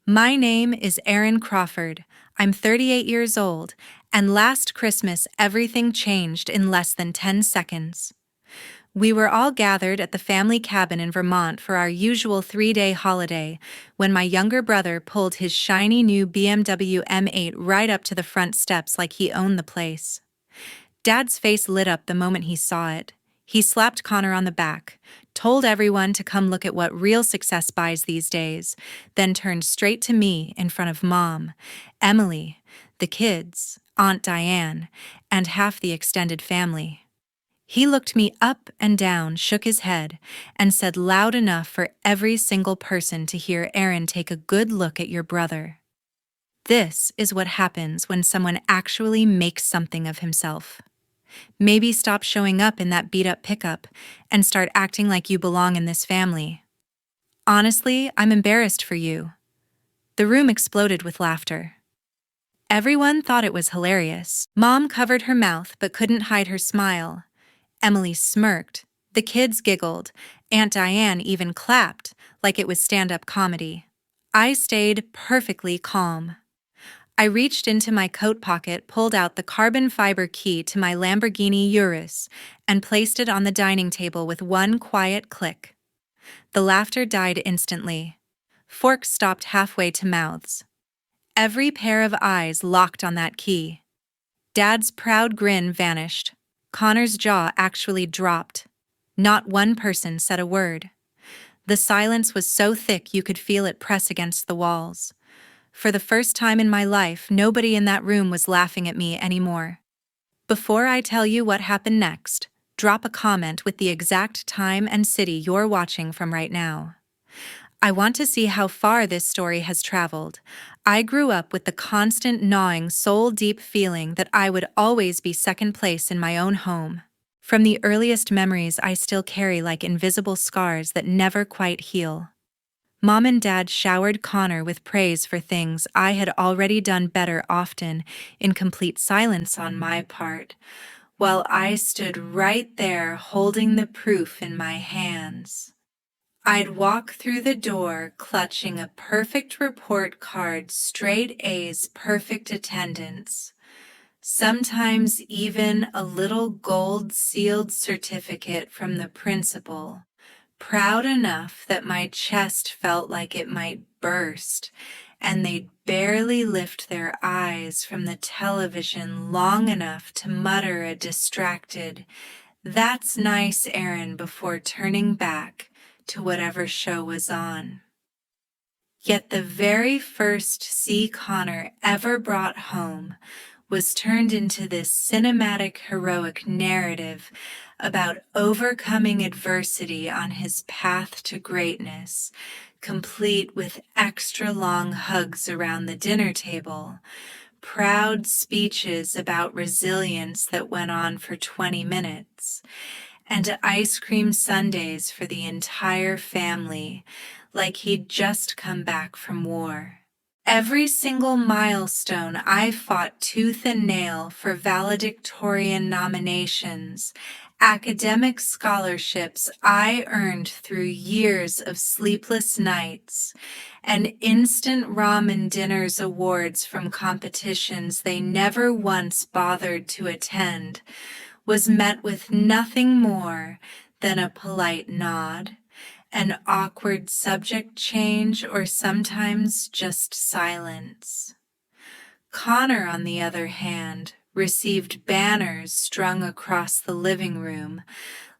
My name is Erin Crawford. I'm 38 years old, and last Christmas everything changed in less than 10 seconds. We were all gathered at the family cabin in Vermont for our usual 3-day holiday when my younger brother pulled his shiny new BMW M8 right up to the front steps like he owned the place. Dad's face lit up the moment he saw it. He slapped Connor on the back, told everyone to come look at what real success buys these days, then turned straight to me in front of Mom, Emily, the kids, Aunt Diane, and half the extended family. He looked me up and down, shook his head, and said loud enough for every single person to hear Erin take a good look at your brother. This is what happens when someone actually makes something of himself. Maybe stop showing up in that beat-up pickup and start acting like you belong in this family. Honestly, I'm embarrassed for you. The room exploded with laughter. Everyone thought it was hilarious. Mom covered her mouth but couldn't hide her smile. Emily smirked. The kids giggled. Aunt Diane even clapped, like it was stand-up comedy. I stayed perfectly calm. I reached into my coat pocket, pulled out the carbon fiber key to my Lamborghini Urus, and placed it on the dining table with one quiet click. The laughter died instantly. Forks stopped halfway to mouths. Every pair of eyes locked on that key. Dad's proud grin vanished. Connor's jaw actually dropped. Not one person said a word. The silence was so thick you could feel it press against the walls. For the first time in my life, nobody in that room was laughing at me anymore. Before I tell you what happened next, drop a comment with the exact time and city you're watching from right now. I want to see how far this story has traveled. I grew up with the constant gnawing, soul-deep feeling that I would always be second place in my own home. From the earliest memories I still carry like invisible scars that never quite heal. Mom and Dad showered Connor with praise for things I had already done better, often in complete silence on my part, while I stood right there holding the proof in my hands. I'd walk through the door clutching a perfect report card, straight A's, perfect attendance. Sometimes even a little gold-sealed certificate from the principal. Proud enough that my chest felt like it might burst, and they'd barely lift their eyes from the television long enough to mutter a distracted, "That's nice, Erin," before turning back to whatever show was on. Yet the very first C Connor ever brought home was turned into this cinematic heroic narrative about overcoming adversity on his path to greatness, complete with extra long hugs around the dinner table, proud speeches about resilience that went on for 20 minutes, and ice cream sundaes for the entire family, like he'd just come back from war. Every single milestone I fought tooth and nail for valedictorian nominations, academic scholarships I earned through years of sleepless nights, and instant ramen dinners awards from competitions they never once bothered to attend, was met with nothing more than a polite nod, an awkward subject change, or sometimes just silence. Connor, on the other hand, received banners strung across the living room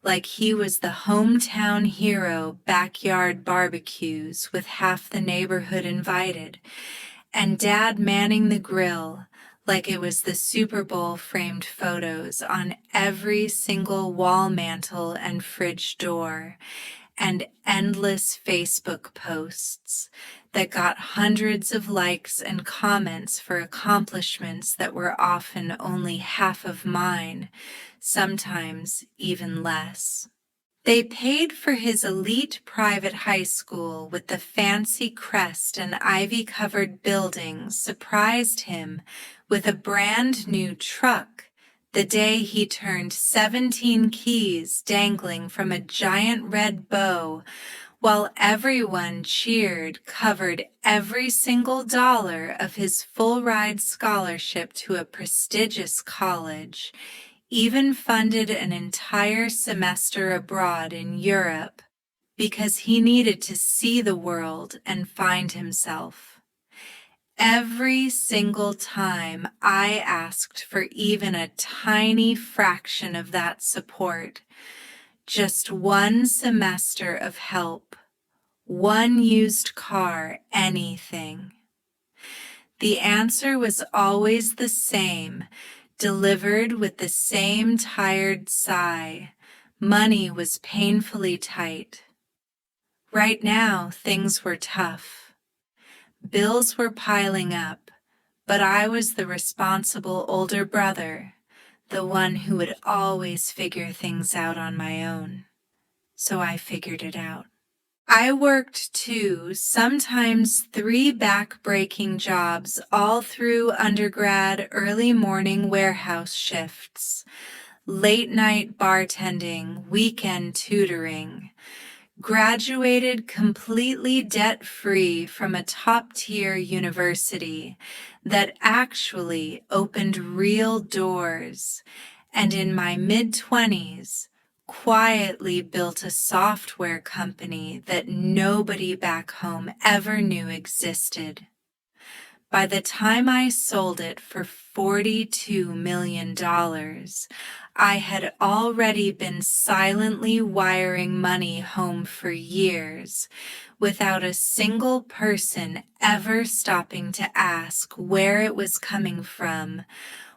like he was the hometown hero, backyard barbecues with half the neighborhood invited, and Dad manning the grill like it was the Super Bowl framed photos on every single wall mantel and fridge door, and endless Facebook posts that got hundreds of likes and comments for accomplishments that were often only half of mine, sometimes even less. They paid for his elite private high school with the fancy crest and ivy-covered buildings, surprised him with a brand new truck the day he turned 17 keys dangling from a giant red bow while everyone cheered, covered every single dollar of his full-ride scholarship to a prestigious college, even funded an entire semester abroad in Europe because he needed to see the world and find himself. Every single time I asked for even a tiny fraction of that support, just one semester of help, one used car, anything. The answer was always the same, delivered with the same tired sigh. Money was painfully tight. Right now, things were tough. Bills were piling up, but I was the responsible older brother, the one who would always figure things out on my own. So I figured it out. I worked 2, sometimes 3 back-breaking jobs all through undergrad, early morning warehouse shifts, late-night bartending, weekend tutoring. Graduated completely debt-free from a top-tier university that actually opened real doors, and in my mid-20s, quietly built a software company that nobody back home ever knew existed. By the time I sold it for $42 million, I had already been silently wiring money home for years, without a single person ever stopping to ask where it was coming from,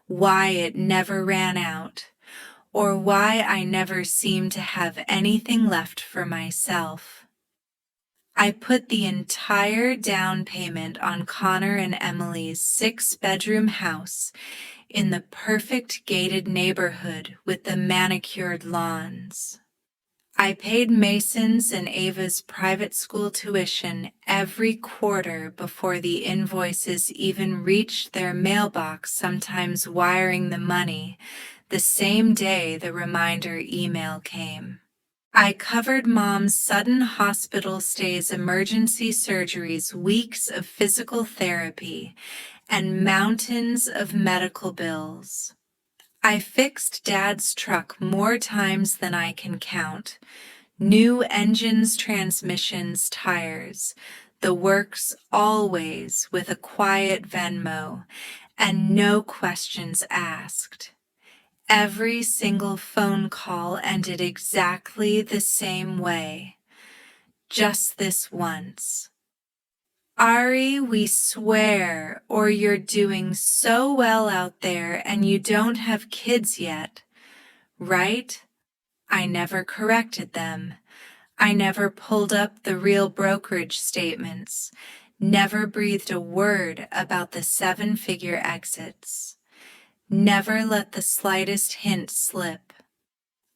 why it never ran out, or why I never seemed to have anything left for myself. I put the entire down payment on Connor and Emily's 6-bedroom house in the perfect gated neighborhood with the manicured lawns. I paid Mason's and Ava's private school tuition every quarter before the invoices even reached their mailbox, sometimes wiring the money the same day the reminder email came. I covered Mom's sudden hospital stays, emergency surgeries, weeks of physical therapy, and mountains of medical bills. I fixed Dad's truck more times than I can count. New engines, transmissions, tires, the works, always with a quiet Venmo and no questions asked. Every single phone call ended exactly the same way. Just this once. Ari, we swear, or you're doing so well out there and you don't have kids yet, right? I never corrected them. I never pulled up the real brokerage statements, never breathed a word about the 7-figure exits. Never let the slightest hint slip.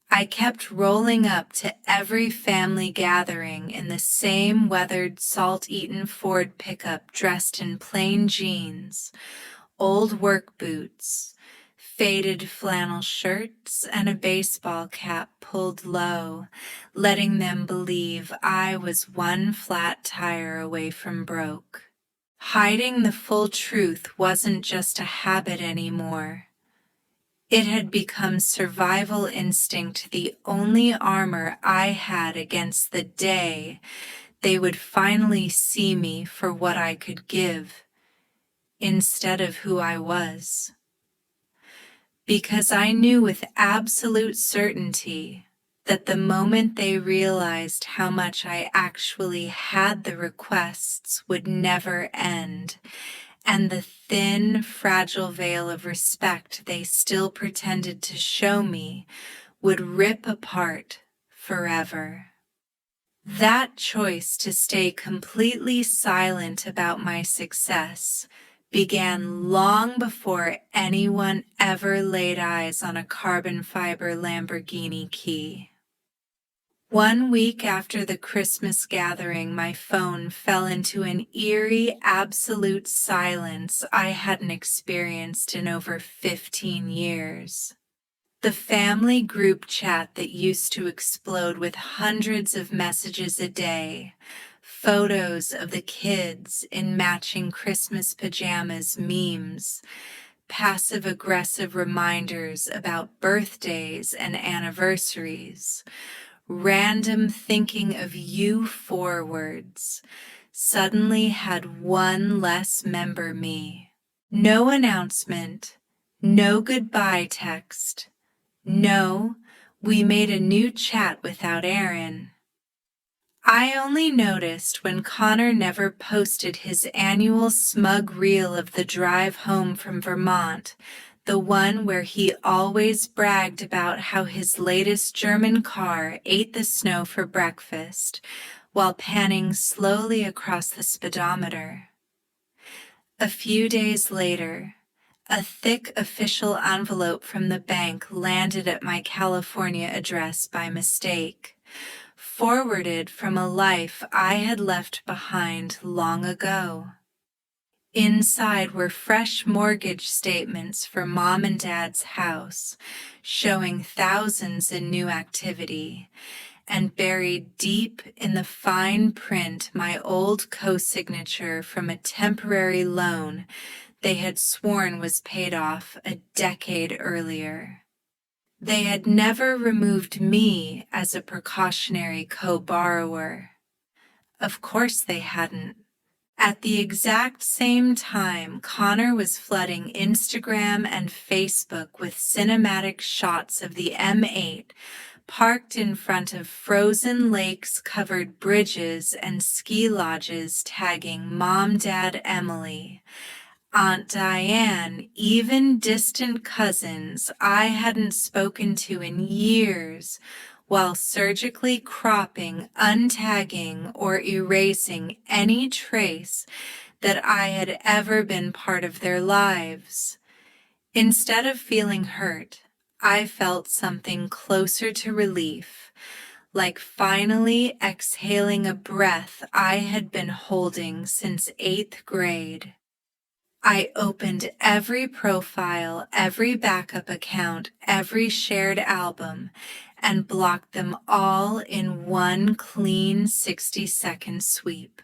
I kept rolling up to every family gathering in the same weathered, salt-eaten Ford pickup, dressed in plain jeans, old work boots, faded flannel shirts, and a baseball cap pulled low, letting them believe I was one flat tire away from broke. Hiding the full truth wasn't just a habit anymore. It had become survival instinct, the only armor I had against the day they would finally see me for what I could give, instead of who I was. Because I knew with absolute certainty that the moment they realized how much I actually had, the requests would never end, and the thin, fragile veil of respect they still pretended to show me would rip apart forever. That choice to stay completely silent about my success began long before anyone ever laid eyes on a carbon fiber Lamborghini key. 1 week after the Christmas gathering, my phone fell into an eerie, absolute silence I hadn't experienced in over 15 years. The family group chat that used to explode with hundreds of messages a day, photos of the kids in matching Christmas pajamas, memes, passive-aggressive reminders about birthdays and anniversaries, random thinking of you forwards, suddenly had one less member me. No announcement, no goodbye text. No, we made a new chat without Aaron. I only noticed when Connor never posted his annual smug reel of the drive home from Vermont, the one where he always bragged about how his latest German car ate the snow for breakfast, while panning slowly across the speedometer. A few days later, a thick official envelope from the bank landed at my California address by mistake, forwarded from a life I had left behind long ago. Inside were fresh mortgage statements for Mom and Dad's house, showing thousands in new activity, and buried deep in the fine print my old co-signature from a temporary loan they had sworn was paid off a decade earlier. They had never removed me as a precautionary co-borrower. Of course they hadn't. At the exact same time, Connor was flooding Instagram and Facebook with cinematic shots of the M8 parked in front of frozen lakes, covered bridges, and ski lodges tagging Mom, Dad, Emily, Aunt Diane, even distant cousins I hadn't spoken to in years, while surgically cropping, untagging, or erasing any trace that I had ever been part of their lives. Instead of feeling hurt, I felt something closer to relief, like finally exhaling a breath I had been holding since 8th grade. I opened every profile, every backup account, every shared album, and blocked them all in one clean 60-second sweep.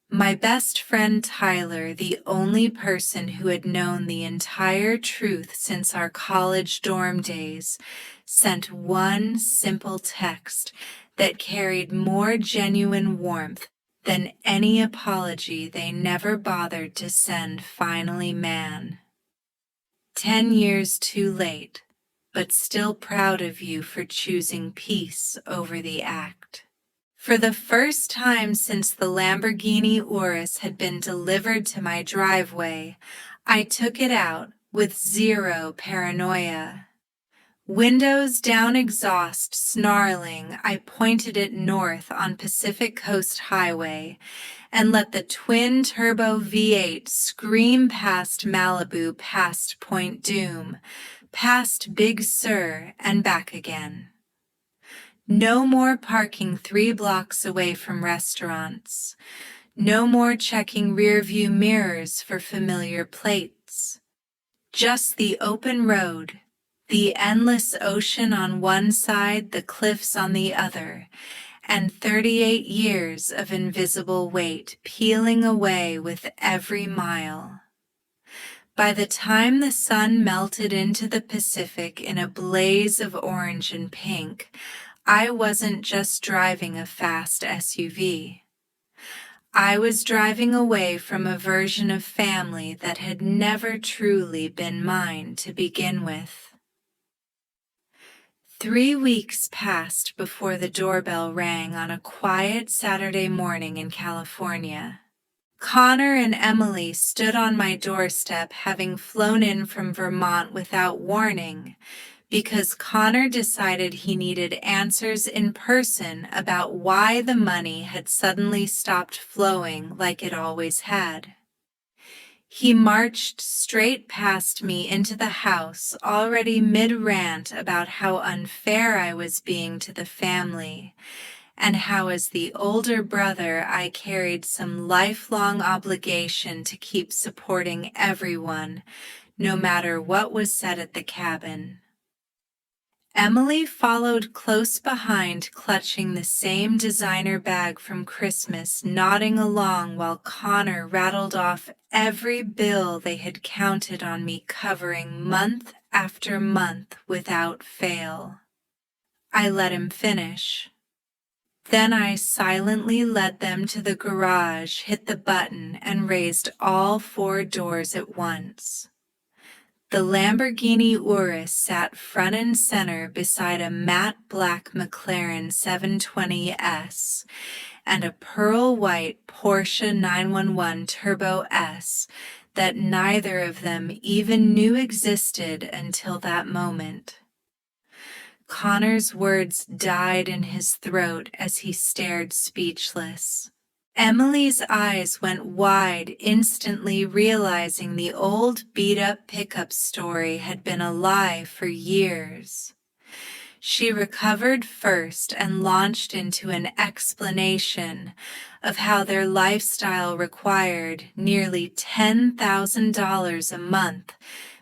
My best friend Tyler, the only person who had known the entire truth since our college dorm days, sent one simple text that carried more genuine warmth than any apology they never bothered to send. Finally, man. 10 years too late, but still proud of you for choosing peace over the act. For the first time since the Lamborghini Urus had been delivered to my driveway, I took it out with zero paranoia. Windows down, exhaust snarling, I pointed it north on Pacific Coast Highway and let the twin-turbo V8 scream past Malibu, past Point Doom, past Big Sur, and back again. No more parking 3 blocks away from restaurants. No more checking rearview mirrors for familiar plates. Just the open road, the endless ocean on one side, the cliffs on the other, and 38 years of invisible weight peeling away with every mile. By the time the sun melted into the Pacific in a blaze of orange and pink, I wasn't just driving a fast SUV. I was driving away from a version of family that had never truly been mine to begin with. 3 weeks passed before the doorbell rang on a quiet Saturday morning in California. Connor and Emily stood on my doorstep, having flown in from Vermont without warning, because Connor decided he needed answers in person about why the money had suddenly stopped flowing like it always had. He marched straight past me into the house, already mid-rant about how unfair I was being to the family, and how as the older brother I carried some lifelong obligation to keep supporting everyone, no matter what was said at the cabin. Emily followed close behind, clutching the same designer bag from Christmas, nodding along while Connor rattled off every bill they had counted on me covering month after month without fail. I let him finish. Then I silently led them to the garage, hit the button, and raised all 4 doors at once. The Lamborghini Urus sat front and center beside a matte black McLaren 720S and a pearl white Porsche 911 Turbo S that neither of them even knew existed until that moment. Connor's words died in his throat as he stared speechless. Emily's eyes went wide, instantly realizing the old beat-up pickup story had been a lie for years. She recovered first and launched into an explanation of how their lifestyle required nearly $10,000 a month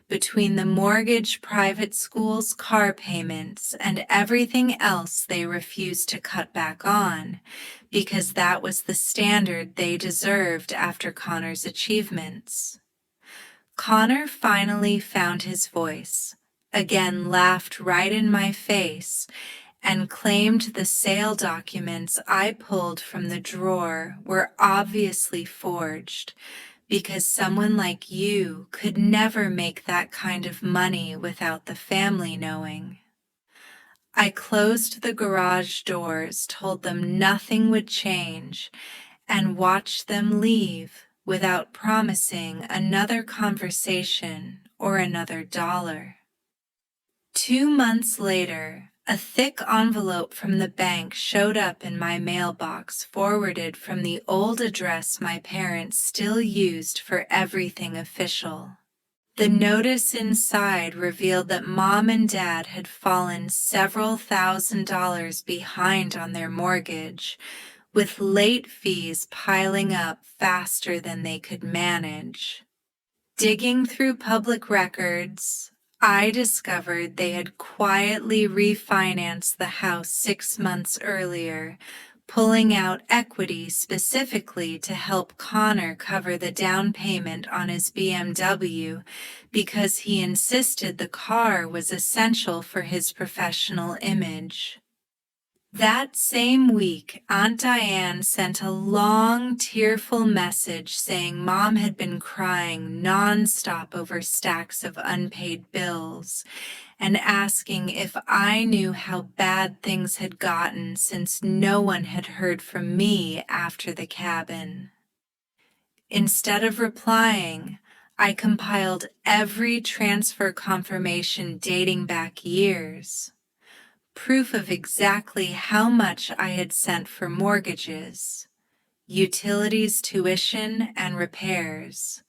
between the mortgage, private schools, car payments, and everything else they refused to cut back on, because that was the standard they deserved after Connor's achievements. Connor finally found his voice, again laughed right in my face, and claimed the sale documents I pulled from the drawer were obviously forged, because someone like you could never make that kind of money without the family knowing. I closed the garage doors, told them nothing would change, and watched them leave without promising another conversation or another dollar. 2 months later, a thick envelope from the bank showed up in my mailbox, forwarded from the old address my parents still used for everything official. The notice inside revealed that Mom and Dad had fallen several $1,000s behind on their mortgage, with late fees piling up faster than they could manage. Digging through public records, I discovered they had quietly refinanced the house 6 months earlier, pulling out equity specifically to help Connor cover the down payment on his BMW because he insisted the car was essential for his professional image. That same week, Aunt Diane sent a long, tearful message saying Mom had been crying nonstop over stacks of unpaid bills and asking if I knew how bad things had gotten since no one had heard from me after the cabin. Instead of replying, I compiled every transfer confirmation dating back years. Proof of exactly how much I had sent for mortgages, utilities, tuition, and repairs,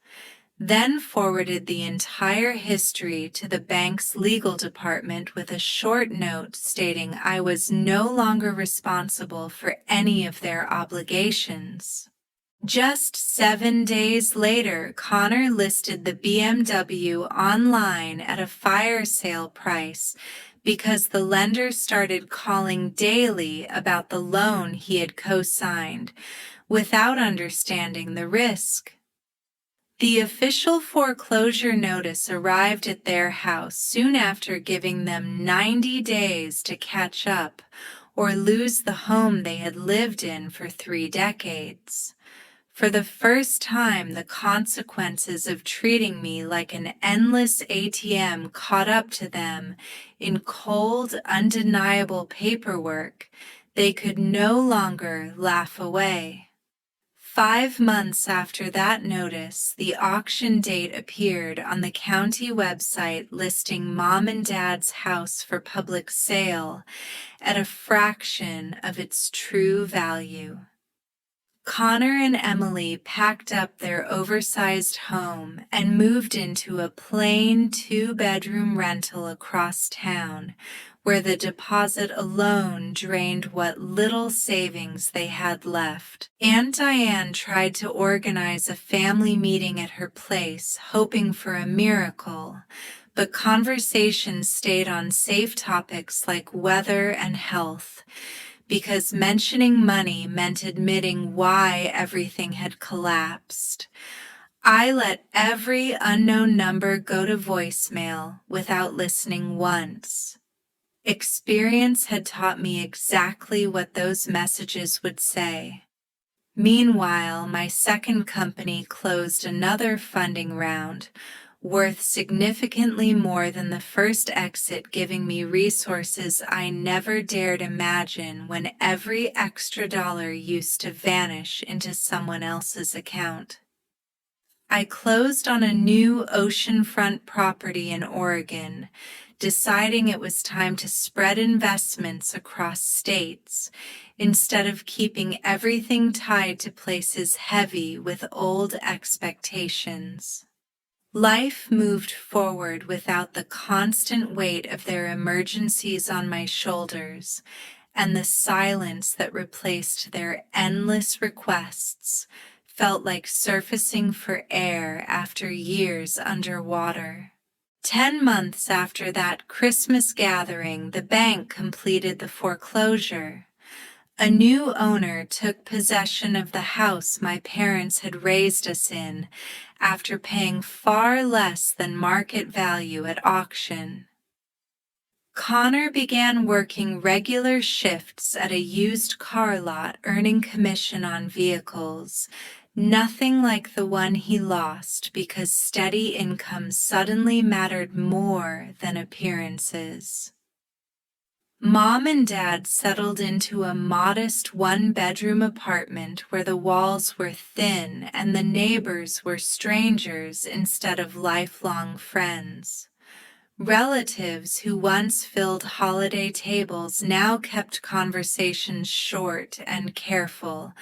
then forwarded the entire history to the bank's legal department with a short note stating I was no longer responsible for any of their obligations. Just 7 days later, Connor listed the BMW online at a fire sale price because the lender started calling daily about the loan he had co-signed without understanding the risk. The official foreclosure notice arrived at their house soon after giving them 90 days to catch up or lose the home they had lived in for 3 decades. For the first time, the consequences of treating me like an endless ATM caught up to them in cold, undeniable paperwork they could no longer laugh away. 5 months after that notice, the auction date appeared on the county website listing Mom and Dad's house for public sale at a fraction of its true value. Connor and Emily packed up their oversized home and moved into a plain 2-bedroom rental across town, where the deposit alone drained what little savings they had left. Aunt Diane tried to organize a family meeting at her place, hoping for a miracle, but conversations stayed on safe topics like weather and health, because mentioning money meant admitting why everything had collapsed. I let every unknown number go to voicemail without listening once. Experience had taught me exactly what those messages would say. Meanwhile, my second company closed another funding round, worth significantly more than the first exit, giving me resources I never dared imagine when every extra dollar used to vanish into someone else's account. I closed on a new oceanfront property in Oregon, deciding it was time to spread investments across states instead of keeping everything tied to places heavy with old expectations. Life moved forward without the constant weight of their emergencies on my shoulders and the silence that replaced their endless requests felt like surfacing for air after years underwater. 10 months after that Christmas gathering, the bank completed the foreclosure. A new owner took possession of the house my parents had raised us in after paying far less than market value at auction. Connor began working regular shifts at a used car lot, earning commission on vehicles, nothing like the one he lost because steady income suddenly mattered more than appearances. Mom and Dad settled into a modest one-bedroom apartment where the walls were thin and the neighbors were strangers instead of lifelong friends. Relatives who once filled holiday tables now kept conversations short and careful,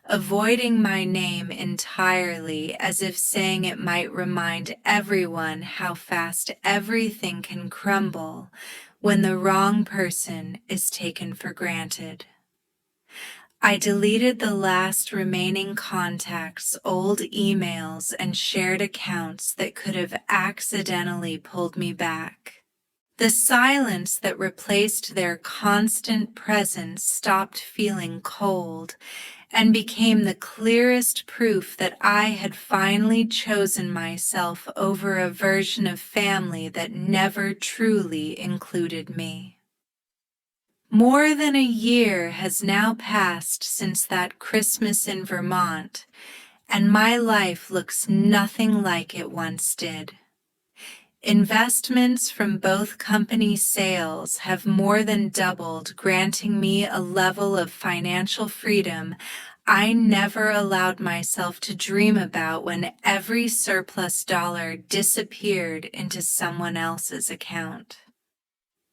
avoiding my name entirely as if saying it might remind everyone how fast everything can crumble when the wrong person is taken for granted. I deleted the last remaining contacts, old emails, and shared accounts that could have accidentally pulled me back. The silence that replaced their constant presence stopped feeling cold and became the clearest proof that I had finally chosen myself over a version of family that never truly included me. More than a year has now passed since that Christmas in Vermont, and my life looks nothing like it once did. Investments from both company sales have more than doubled, granting me a level of financial freedom I never allowed myself to dream about when every surplus dollar disappeared into someone else's account.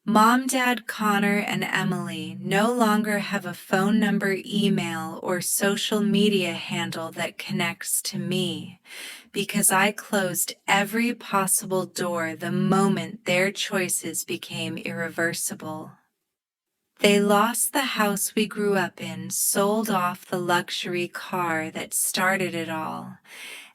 Mom, Dad, Connor, and Emily no longer have a phone number, email, or social media handle that connects to me because I closed every possible door the moment their choices became irreversible. They lost the house we grew up in, sold off the luxury car that started it all,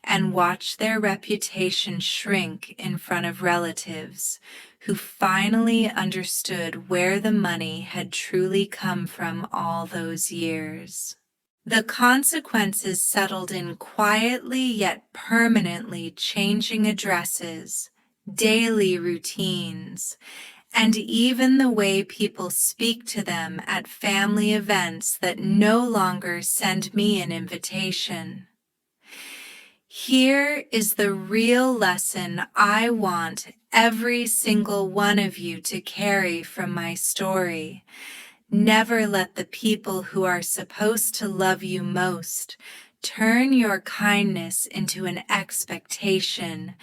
and watched their reputation shrink in front of relatives who finally understood where the money had truly come from all those years. The consequences settled in quietly yet permanently, changing addresses, daily routines, and even the way people speak to them at family events that no longer send me an invitation. Here is the real lesson I want every single one of you to carry from my story. Never let the people who are supposed to love you most turn your kindness into an expectation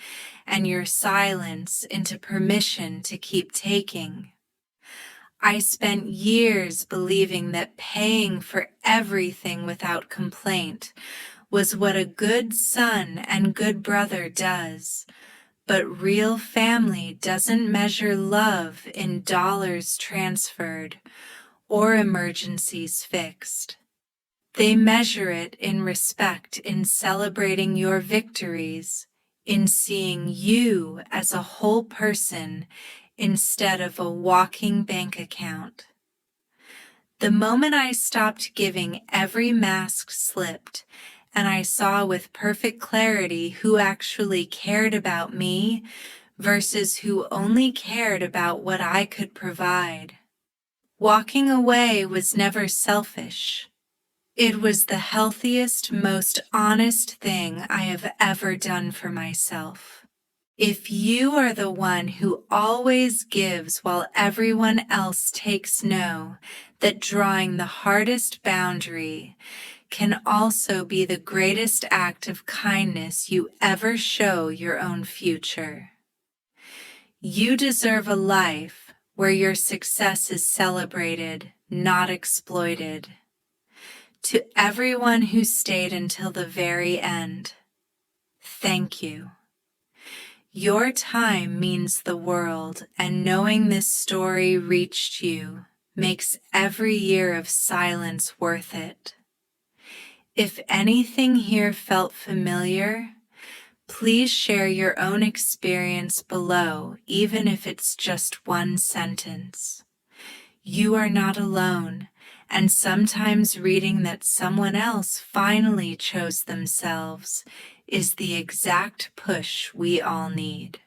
and your silence into permission to keep taking. I spent years believing that paying for everything without complaint was what a good son and good brother does. But real family doesn't measure love in dollars transferred or emergencies fixed. They measure it in respect, in celebrating your victories, in seeing you as a whole person instead of a walking bank account. The moment I stopped giving, every mask slipped, and I saw with perfect clarity who actually cared about me versus who only cared about what I could provide. Walking away was never selfish. It was the healthiest, most honest thing I have ever done for myself. If you are the one who always gives while everyone else takes, know that drawing the hardest boundary can also be the greatest act of kindness you ever show your own future. You deserve a life where your success is celebrated, not exploited. To everyone who stayed until the very end, thank you. Your time means the world, and knowing this story reached you makes every year of silence worth it. If anything here felt familiar, please share your own experience below, even if it's just one sentence. You are not alone, and sometimes reading that someone else finally chose themselves is the exact push we all need.